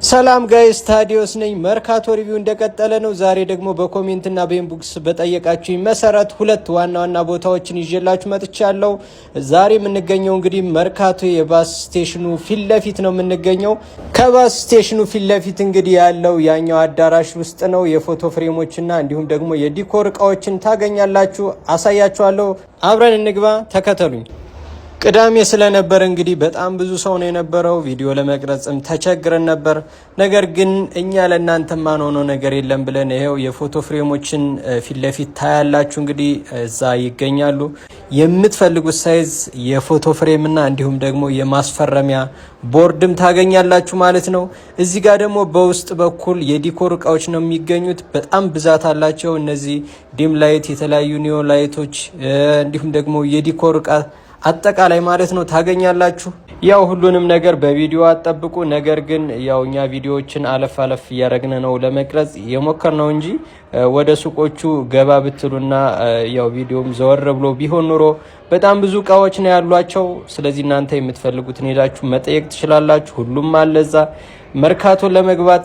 ሰላም ጋይስ ታዲዮስ ነኝ። መርካቶ ሪቪው እንደቀጠለ ነው። ዛሬ ደግሞ በኮሜንት እና በኢንቦክስ በጠየቃችሁኝ መሰረት ሁለት ዋና ዋና ቦታዎችን ይዤላችሁ መጥቻለሁ። ዛሬ የምንገኘው እንግዲህ መርካቶ የባስ ስቴሽኑ ፊት ለፊት ነው የምንገኘው። ከባስ ስቴሽኑ ፊት ለፊት እንግዲህ ያለው ያኛው አዳራሽ ውስጥ ነው። የፎቶ ፍሬሞችና እንዲሁም ደግሞ የዲኮር እቃዎችን ታገኛላችሁ። አሳያችኋለሁ። አብረን እንግባ፣ ተከተሉኝ። ቅዳሜ ስለነበር እንግዲህ በጣም ብዙ ሰው ነው የነበረው። ቪዲዮ ለመቅረጽም ተቸግረን ነበር። ነገር ግን እኛ ለእናንተ ማንሆነው ነገር የለም ብለን ይሄው የፎቶ ፍሬሞችን ፊት ለፊት ታያላችሁ። እንግዲህ እዛ ይገኛሉ። የምትፈልጉት ሳይዝ የፎቶ ፍሬምና እንዲሁም ደግሞ የማስፈረሚያ ቦርድም ታገኛላችሁ ማለት ነው። እዚህ ጋር ደግሞ በውስጥ በኩል የዲኮር እቃዎች ነው የሚገኙት። በጣም ብዛት አላቸው። እነዚህ ዲም ላይት፣ የተለያዩ ኒዮ ላይቶች እንዲሁም ደግሞ የዲኮር እቃ አጠቃላይ ማለት ነው ታገኛላችሁ። ያው ሁሉንም ነገር በቪዲዮ አጠብቁ። ነገር ግን ያው እኛ ቪዲዮዎችን አለፍ አለፍ እያደረግን ነው ለመቅረጽ የሞከርነው እንጂ ወደ ሱቆቹ ገባ ብትሉና ያው ቪዲዮም ዘወር ብሎ ቢሆን ኑሮ በጣም ብዙ እቃዎች ነው ያሏቸው። ስለዚህ እናንተ የምትፈልጉትን ሄዳችሁ መጠየቅ ትችላላችሁ። ሁሉም አለ እዛ። መርካቶ ለመግባት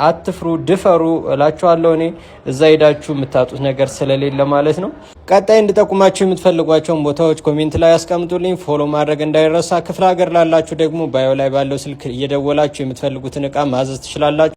አትፍሩ፣ ድፈሩ እላችኋለሁ። እኔ እዛ ሄዳችሁ የምታጡት ነገር ስለሌለ ማለት ነው። ቀጣይ እንድጠቁማችሁ የምትፈልጓቸውን ቦታዎች ኮሜንት ላይ አስቀምጡልኝ። ፎሎ ማድረግ እንዳይረሳ። ክፍለ ሀገር ላላችሁ ደግሞ ባዮ ላይ ባለው ስልክ እየደወላችሁ የምትፈልጉትን እቃ ማዘዝ ትችላላችሁ።